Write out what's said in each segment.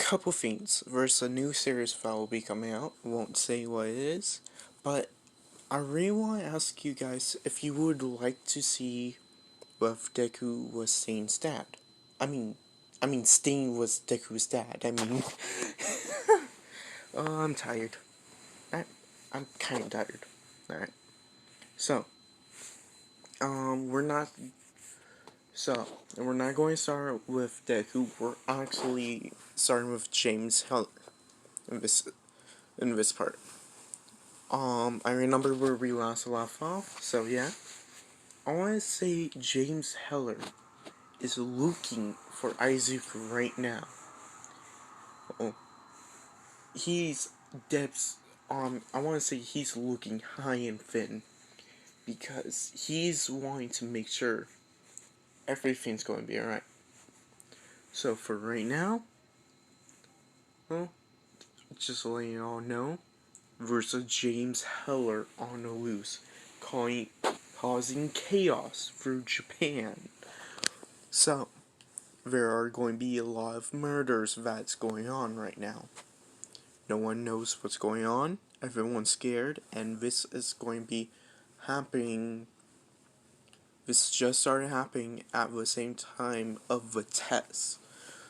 couple things. There's a new series that will be coming out. Won't say what it is, but I really want to ask you guys if you would like to see what Deku was Stain's dad. I mean, Stain was Deku's dad. I'm tired. I, I'm kind of tired. Alright. So, we're not. So, we're not going to start with Deku. We're actually starting with James Heller in this part. I remember where we last left off. So yeah, I want to say James Heller is looking for Izuku right now. Oh, he's depths. I want to say he's looking high and thin because he's wanting to make sure everything's going to be alright. So for right now, well, just to let you all know, versus James Heller on the loose, causing chaos through Japan. So, there are going to be a lot of murders that's going on right now. No one knows what's going on, everyone's scared, and this is going to be happening. This just started happening at the same time of the test.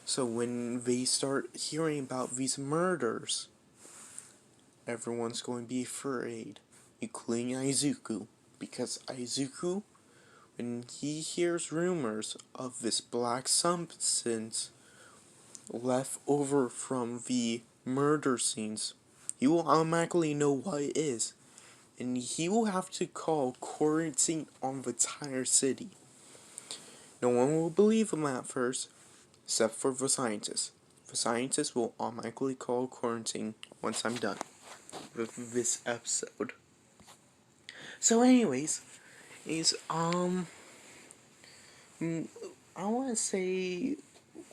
So when they start hearing about these murders, everyone's going to be afraid, including Izuku, because Izuku, when he hears rumors of this black substance left over from the murder scenes, he will automatically know what it is, and he will have to call quarantine on the entire city. No one will believe him at first, except for the scientists. The scientists will automatically call quarantine once I'm done with this episode. So anyways, I want to say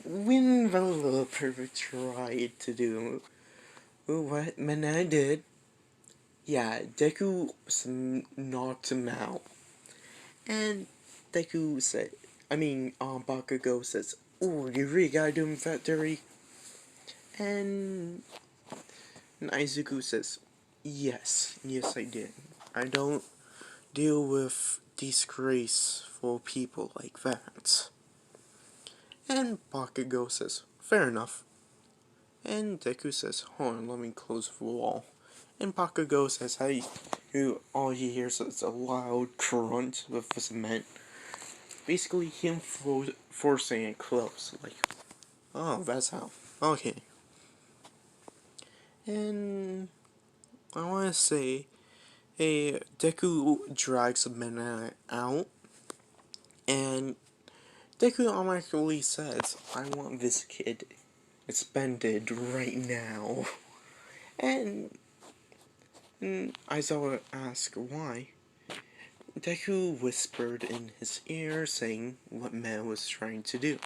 when the little perfect tried to do what Mana did, yeah, Deku knocked him out. And Deku said, Bakugo says, "Ooh, you really gotta do him that dirty." And Izuku says, yes, I did. I don't deal with disgraceful people like that." And Bakugo says, "Fair enough." And Deku says, "Hold on, let me close the wall." And Bakugo says, "Hey," all he hears is a loud crunch of the cement. Basically, him forcing it close. Like, oh, that's how. Okay. And I want to say, hey, Deku drags Mena out, and Deku automatically says, "I want this kid suspended right now." And Aizawa asked why. Deku whispered in his ear, saying what Mena was trying to do.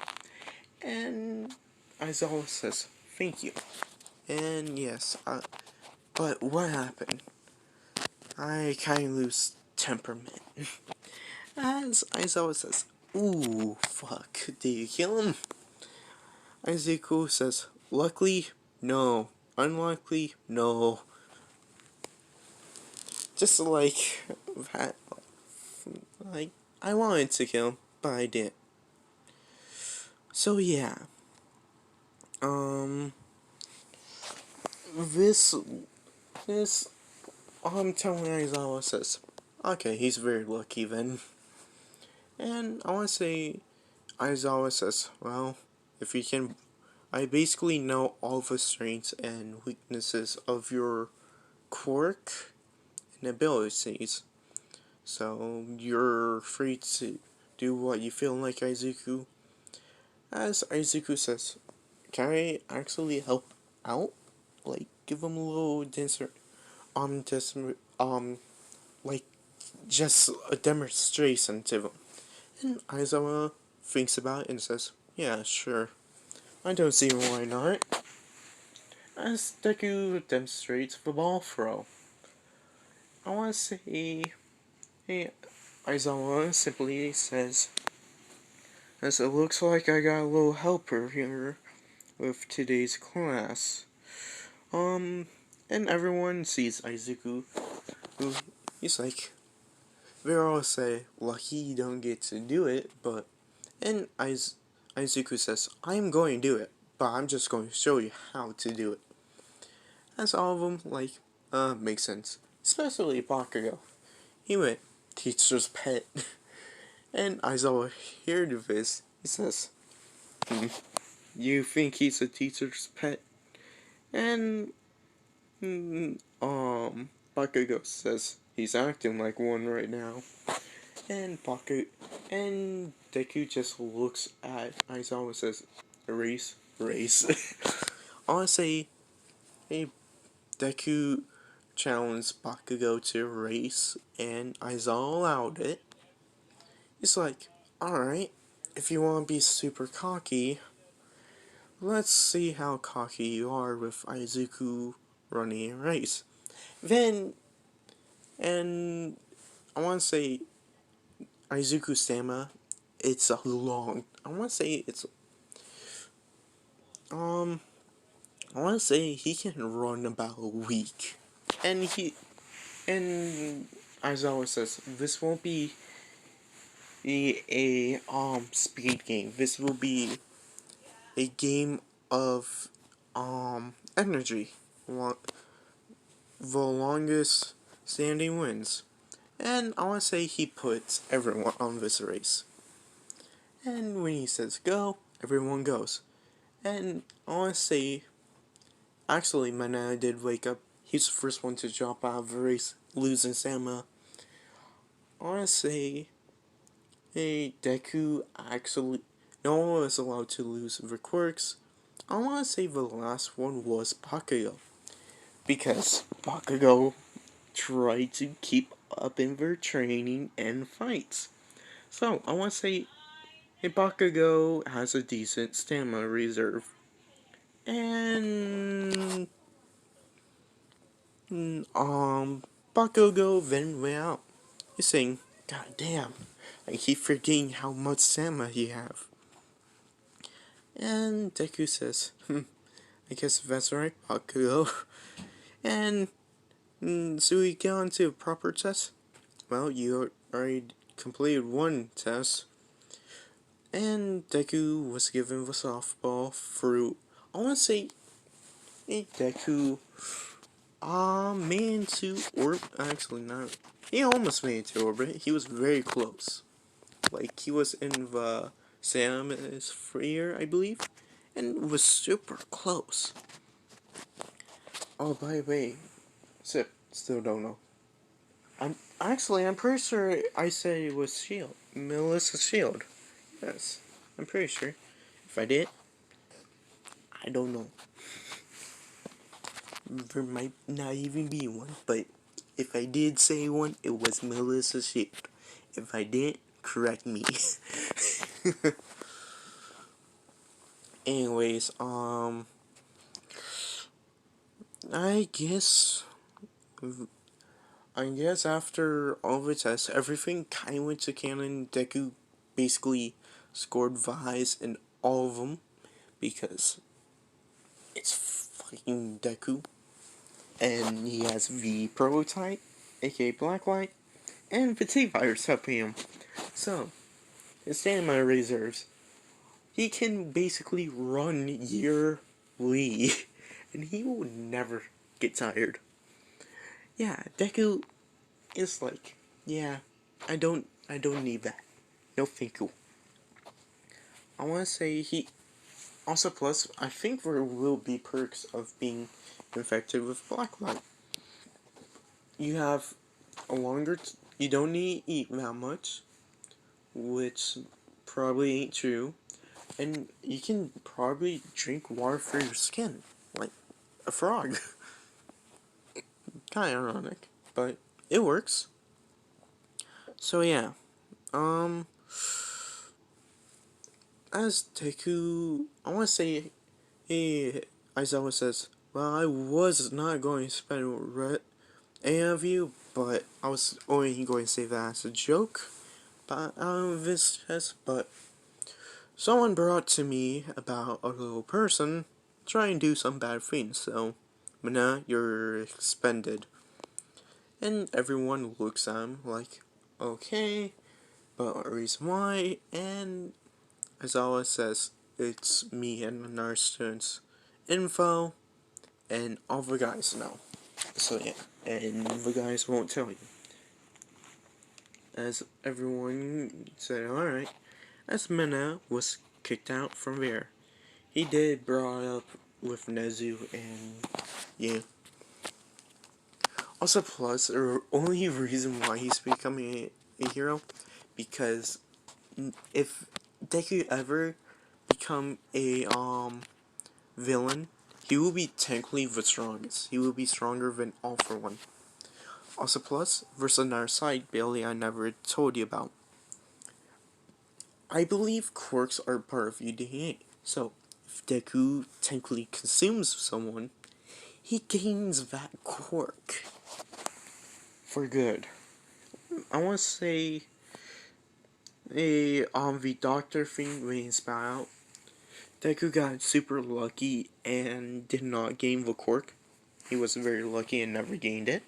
And Aizawa says, "Thank you." And yes, but what happened? I kind of lose temperament. As Aizawa says, "Ooh, fuck, did you kill him?" Izuku says, "Luckily, no. Unluckily, no." Just like that. Like, I wanted to kill him, but I didn't. So yeah. This, I'm telling Aizawa says, "Okay, he's very lucky then." And I want to say, Aizawa says, "Well, if you can, I basically know all the strengths and weaknesses of your quirk and abilities. So you're free to do what you feel like, Izuku." As Izuku says, "Can I actually help out? Like, give him a little like, just a demonstration to them." And Aizawa thinks about it and says, "Yeah, sure. I don't see why not." As Deku demonstrates the ball throw, I want to say, hey, Aizawa simply says, "As it looks like I got a little helper here, with today's class. Um, and everyone sees Izuku, who he's like, they all say, lucky you don't get to do it, but, and Izuku says, I'm going to do it, but I'm just going to show you how to do it. As all of them, like, makes sense. Especially Bakugo. He went, teacher's pet. And Aizawa heard of this. He says, you think he's a teacher's pet? And, Bakugo says, he's acting like one right now. And Deku just looks at Aizawa and says, race. I want to say, hey, Deku challenged Bakugo to race, and Aizawa allowed it. He's like, alright, if you want to be super cocky, let's see how cocky you are with Izuku running a race. Then, and I want to say, Izuku Sama, it's a long, I want to say it's, I want to say he can run about a week. And Aizawa says, this won't be a speed game. This will be a game of energy. The longest standing wins. And I want to say he puts everyone on this race. And when he says go, everyone goes. And I want to say, actually, Manana did wake up. He's the first one to drop out of the race, losing Sama. I want to say, hey, Deku actually, no one was allowed to lose the quirks. I want to say the last one was Bakugo. Because Bakugo tried to keep up in their training and fights. So, I want to say, hey, Bakugo has a decent stamina reserve. And Bakugo then went out. He's saying, God damn, I keep forgetting how much stamina he have. And Deku says, I guess that's right, Bakugo. And so we get on to a proper test. Well, you already completed one test. And Deku was given the softball through, I want to say, Deku made into orbit. Actually, not. He almost made it to orbit. He was very close. Like, he was in the Sphere, I believe. And was super close. Oh, by the way, still don't know. I'm pretty sure I said it was Shield. Melissa's Shield. Yes, I'm pretty sure. If I did, I don't know. There might not even be one, but if I did say one, it was Melissa's Shield. If I didn't, correct me. Anyways, I guess after all the tests, everything kind of went to canon. Deku basically scored the highest in all of them because it's fucking Deku, and he has the prototype, aka Blacklight, and the t-vires helping him. So his stamina reserves, he can basically run yearly, and he will never get tired. Yeah, Deku is like, yeah, I don't need that. No thank you. I want to say he also plus. I think there will be perks of being infected with Blacklight. You have a longer. You don't need to eat that much, which probably ain't true, and you can probably drink water for your skin, like a frog. Kind of ironic, but it works. So yeah, as Deku, I want to say, hey, Aizawa says, well, I was not going to spend any of you, but I was only going to say that as a joke, but out of this test, but, someone brought to me about a little person trying to do some bad things, so, Mana, you're expended. And everyone looks at him like, okay, but a reason why, and Aizawa says, it's me and another student's info, and all the guys know. So yeah, and the guys won't tell you. As everyone said, alright, as Mena was kicked out from there, he did brought up with Nezu and yeah. Also plus, the only reason why he's becoming a hero, because if Deku ever become a villain, he will be technically the strongest. He will be stronger than All For One. Also plus, versus another side, Bailey, I never told you about. I believe quirks are part of your DNA. So, if Deku technically consumes someone, he gains that quirk. For good. I want to say the doctor thing when he spat out. Deku got super lucky and did not gain the quirk. He was very lucky and never gained it.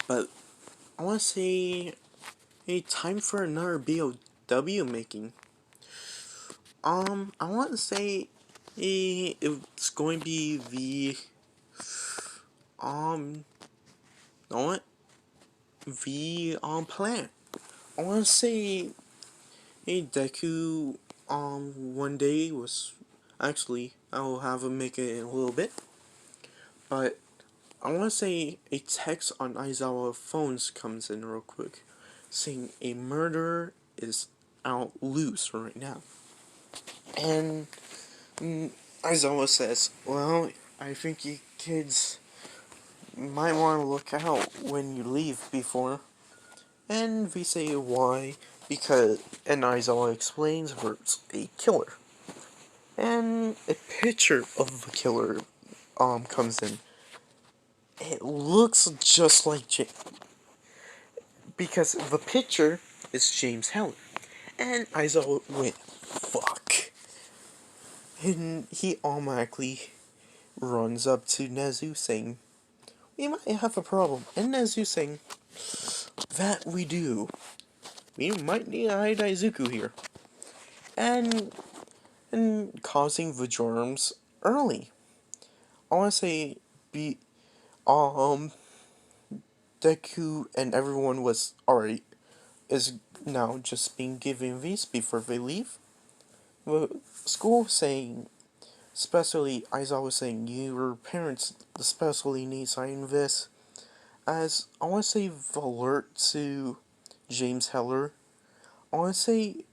But I want to say time for another BOW making. I want to say it's going to be the know what? The plan. I want to say Deku one day was actually I'll have him make it in a little bit, but I want to say a text on Aizawa phones comes in real quick, saying a murderer is out loose right now, and Aizawa says, "Well, I think you kids might want to look out when you leave before." And we say why, because, and Aizawa explains there's a killer. And a picture of the killer comes in. It looks just like because the picture is James Heller. And Aizawa went, fuck. And he automatically runs up to Nezu saying, we might have a problem. And Nezu saying, that we do. We might need a Hidaizuku here. And causing the germs early. I want to say, Deku and everyone is now just being given these before they leave. The school saying, especially Aizawa was saying, your parents especially need signing this. As I want to say, the alert to James Heller. I want to say,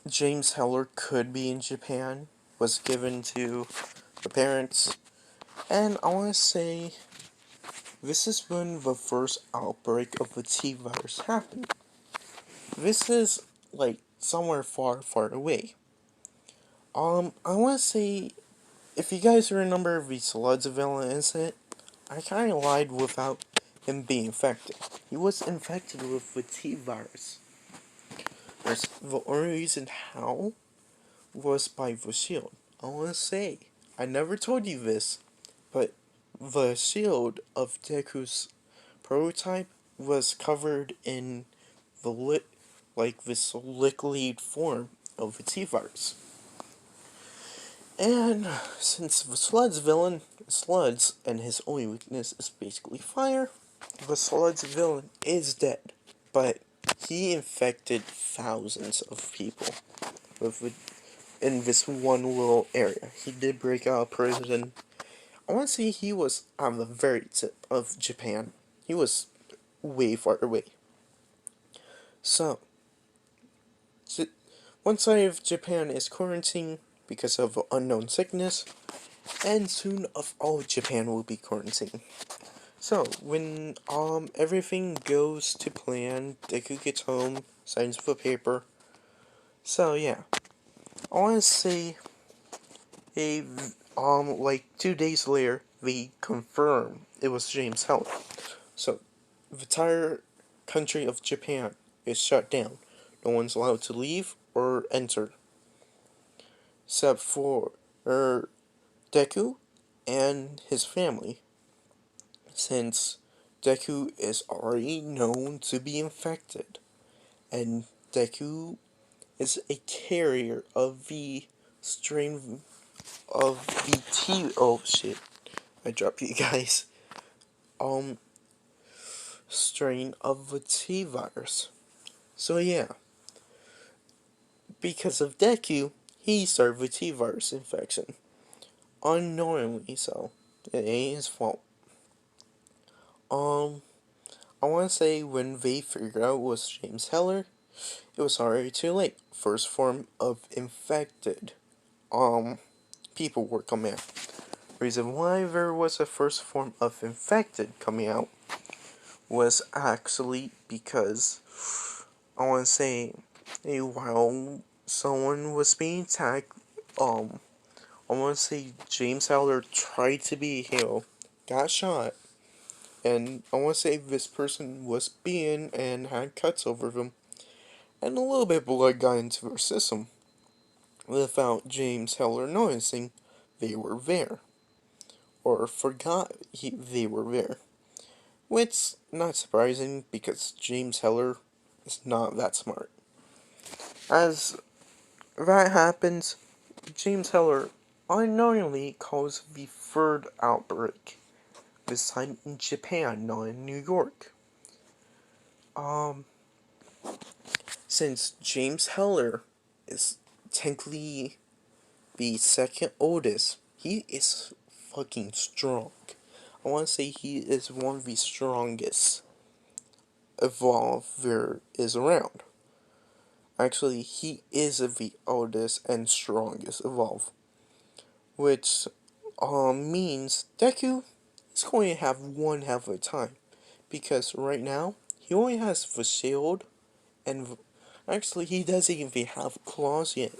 James Heller could be in Japan. Was given to the parents. And I want to say, this is when the first outbreak of the t-virus happened. This is, like, somewhere far, far away. I want to say, if you guys remember the Sludzville incident, I kind of lied without him being infected. He was infected with the t-virus. The only reason how was by the shield. I want to say, I never told you this, but the shield of Deku's prototype was covered in this liquid form of the t-virus. And since the Slud's villain, Slud's, and his only weakness is basically fire, the Slud's villain is dead. But he infected thousands of people in this one little area. He did break out of prison. I want to say he was on the very tip of Japan. He was way far away. So, one side of Japan is quarantined because of unknown sickness, and soon of all Japan will be quarantined. So, when everything goes to plan, Deku gets home, signs the paper. So yeah, I want to say like 2 days later, they confirm it was James Heller. So, the entire country of Japan is shut down. no one's allowed to leave or enter, except for Deku and his family, since Deku is already known to be infected, and Deku is a carrier of the strain of the T. Oh shit! I dropped you guys. Strain of the t-vires. So yeah, because of Deku, he started the t-virus infection. Unknowingly so. It ain't his fault. Um, I want to say when they figured out it was James Heller, it was already too late. First form of infected, people were coming out. Reason why there was a first form of infected coming out was actually because, I want to say, while someone was being attacked, I want to say James Heller tried to be a hero, got shot, and I want to say this person was beaten and had cuts over them, and a little bit of blood got into their system without James Heller noticing they were there, or forgot they were there. Which, not surprising, because James Heller is not that smart. As that happens, James Heller unknowingly caused the third outbreak, this time in Japan, not in New York. Since James Heller is technically the second oldest, he is fucking strong. I want to say he is one of the strongest evolve there is around. Actually, he is the oldest and strongest evolve, which means Deku is going to have one hell of a time, because right now he only has the shield, and actually he doesn't even have claws yet.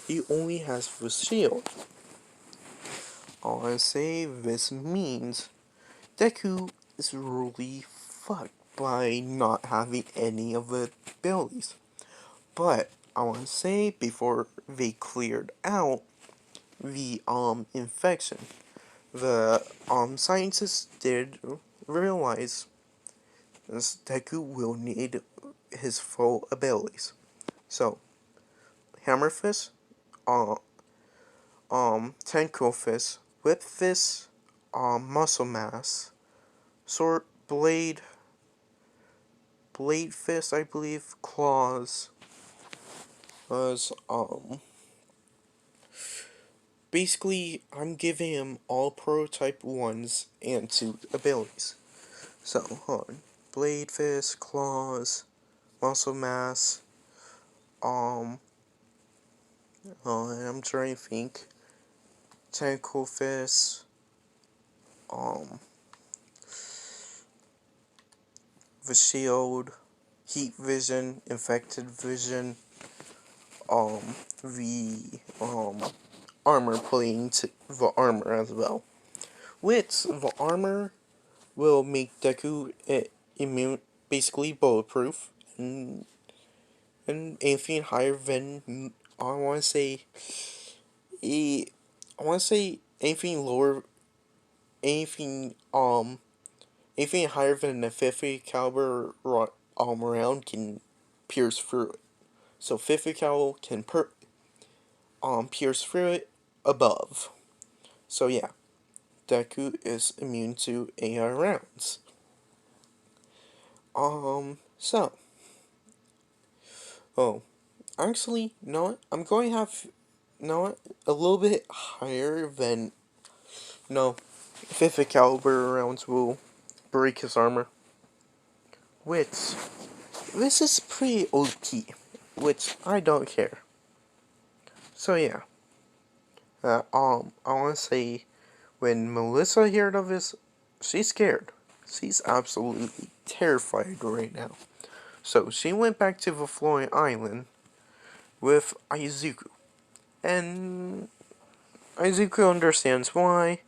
He only has the shield. All I say this means Deku is really fucked by not having any of the abilities. But I want to say before they cleared out the infection, the scientists did realize this Deku will need his full abilities. So Hammer Fist, uh, Tentacle Fist, Whip Fist, Muscle Mass, Sword Blade Fist, I believe, Claws, was basically I'm giving him all prototype 1s and 2 abilities. So, hold on. Blade Fist, Claws, Muscle Mass, I'm trying to think. Tentacle Fist, the Shield, Heat Vision, Infected Vision, the, armor playing to the armor as well. Which, the armor will make Deku immune, basically bulletproof, and anything higher than, I want to say, I want to say anything lower, anything, anything higher than a 50 caliber round can pierce through it. So 50 cal can pierce through it above. So yeah, Deku is immune to AI rounds. So, oh, actually, no, I'm going to have, no, a little bit higher than, no, 50 caliber rounds will break his armor. Which, this is pretty OP, which I don't care. So yeah, I want to say, when Melissa heard of this, she's scared. She's absolutely terrified right now. So she went back to the floating island with Izuku. And Izuku understands why.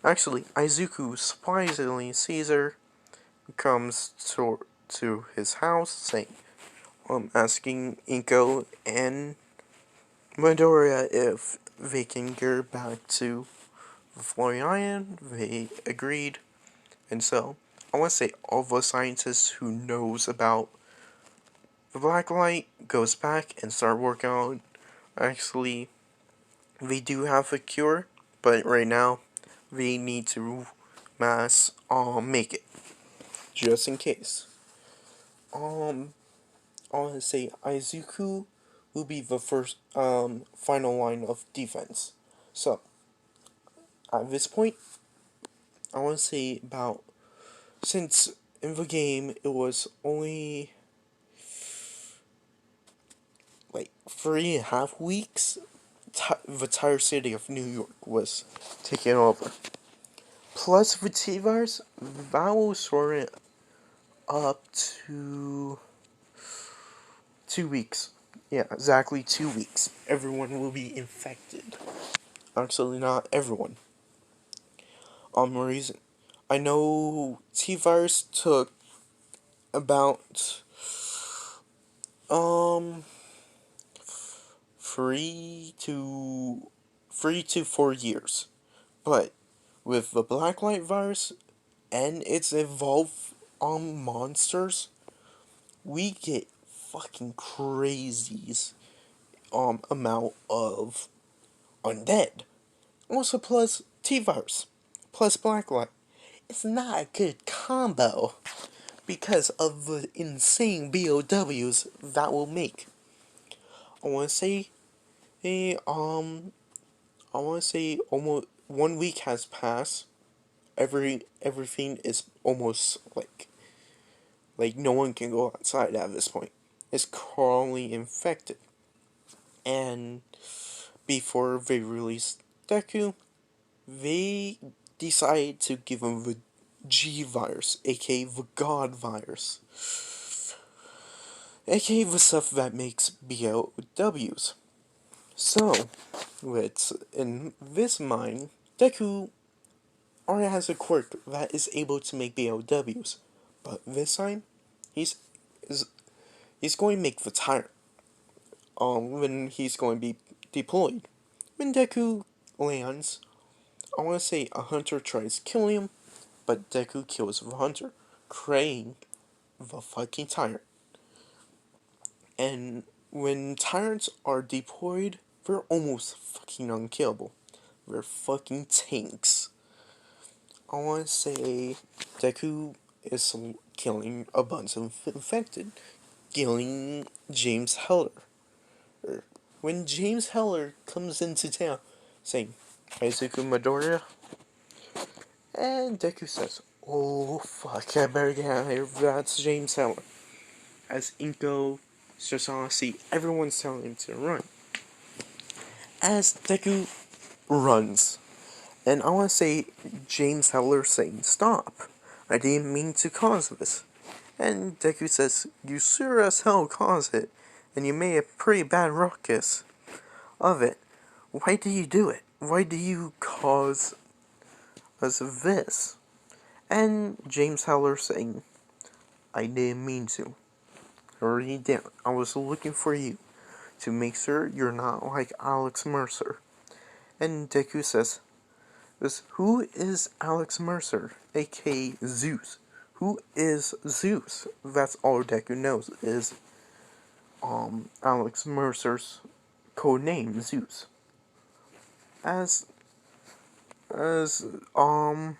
Actually, Izuku surprisingly sees her, comes to his house saying, asking Inko and Midoriya if they can get back to the Floating Island. They agreed, and so I want to say all the scientists who knows about the black light goes back and start working on. Actually, they do have a cure, but right now they need to make it just in case. I want to say Izuku will be the first final line of defense. So at this point, I want to say about, since in the game it was only like 3.5 weeks, the entire city of New York was taken over. Plus the t-vires, that will sort it up to 2 weeks. Yeah, exactly 2 weeks. Everyone will be infected. Actually, not everyone. Reason, I know t-virus took about um 3 to 4 years, but with the blacklight virus and its evolved monsters, we get fucking crazies amount of undead. Also plus t-virus plus blacklight. It's not a good combo because of the insane BOWs that will make. I want to say, eh, um, I want to say almost 1 week has passed. Everything is almost like no one can go outside at this point. It's currently infected, and before they released Deku, they decided to give him the G virus, aka the God virus, aka the stuff that makes BOWs. So, with in this mind, Deku already has a quirk that is able to make BOWs, but this time, he's is he's going to make the tyrant. When he's going to be deployed. When Deku lands, I want to say a hunter tries killing him, but Deku kills the hunter, creating the fucking tyrant. And when tyrants are deployed, they're almost fucking unkillable. They're fucking tanks. I want to say Deku is killing a bunch of infected, killing James Heller. When James Heller comes into town, saying, Izuku Midoriya, and Deku says, oh fuck, I better get out of here, that's James Heller. As Inko, Sasasi, everyone's telling him to run. As Deku runs, and I want to say James Heller saying, stop, I didn't mean to cause this. And Deku says, you sure as hell caused it, and you made a pretty bad ruckus of it. Why do you do it? Why do you cause us this? And James Heller saying, I didn't mean to. I really didn't. I was looking for you to make sure you're not like Alex Mercer. And Deku says, who is Alex Mercer, aka Zeus? Who is Zeus? That's all Deku knows is Alex Mercer's code name, Zeus. As as I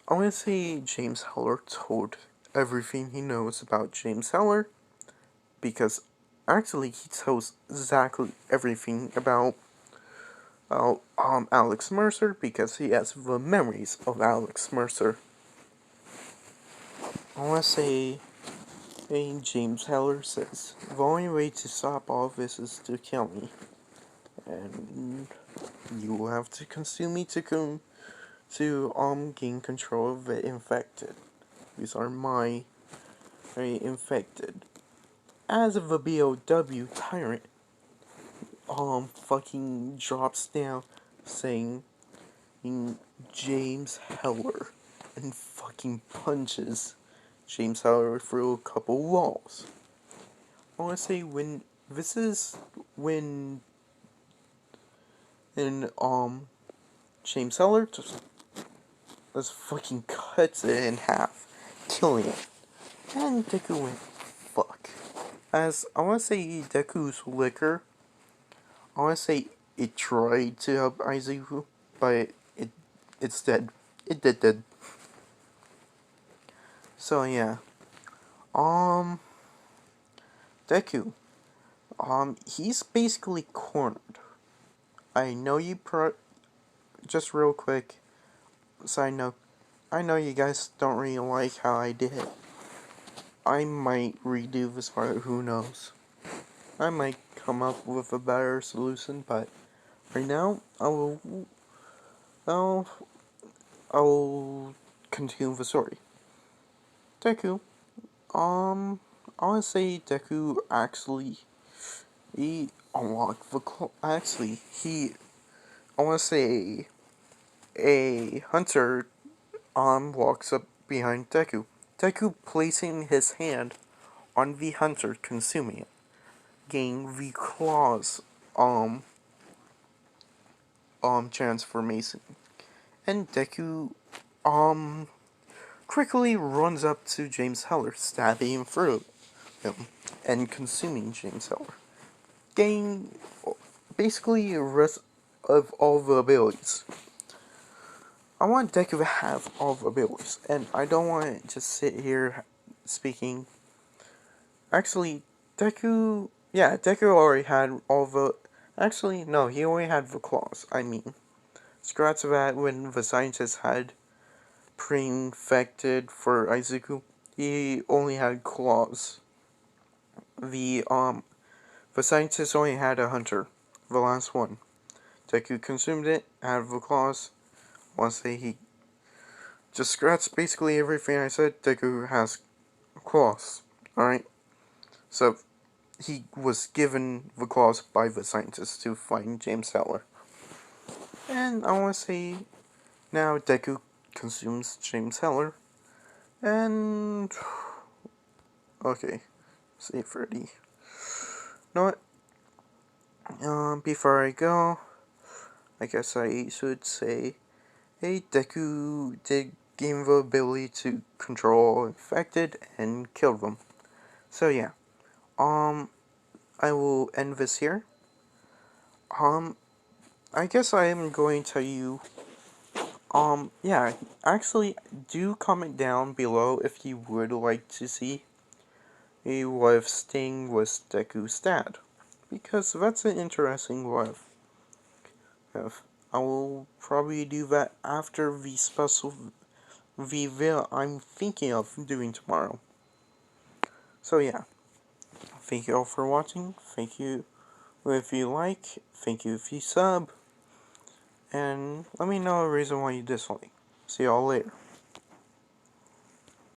want to say James Heller told everything he knows about James Heller, because actually he tells exactly everything about Alex Mercer, because he has the memories of Alex Mercer. I want to say James Heller says, the only way to stop all this is to kill me, and you will have to consume me to gain control of the infected. These are my infected. As of a BOW tyrant, fucking drops down saying James Heller and fucking punches James Heller through a couple walls. want to say when this is when in James Heller just fucking cuts it in half, killing it. And Deku went, fuck. As I want to say Deku's liquor, I want to say it tried to help Aizuku, but it's dead. It did. So yeah. Um Deku. He's basically cornered. I know you just real quick, side note, I know you guys don't really like how I did it. I might redo this part, who knows. I might come up with a better solution, but right now, I'll, I'll continue the story. Deku, I wanna say Deku actually, he unlocked the actually, I wanna say a hunter, walks up behind Deku. Deku placing his hand on the hunter, consuming it, gain the claws, transformation. And Deku, quickly runs up to James Heller, stabbing him through him, and consuming James Heller. Gain, basically, the rest of all the abilities. I want Deku to have all the abilities, and I don't want to just sit here speaking. Actually, Deku already had all the. Actually, no, he only had the claws. I mean, scratch that when the scientist had pre-infected for Izuku, he only had claws. The the scientist only had a hunter, the last one. Deku consumed it, had the claws. Once he just scratched basically everything I said, Deku has claws. Alright? So he was given the claws by the scientist to find James Heller. And I wanna say now Deku consumes James Heller. And okay. Say Freddy. You know what? Before I go, I guess I should say, hey, Deku did gain the ability to control infected and kill them. So yeah, I will end this here. I guess I am going to tell you, yeah, actually, do comment down below if you would like to see what if Sting was Deku's dad. Because that's an interesting what if. I will probably do that after the special reveal I'm thinking of doing tomorrow. So yeah, thank you all for watching. Thank you if you like. Thank you if you sub. And let me know a reason why you dislike. See y'all later.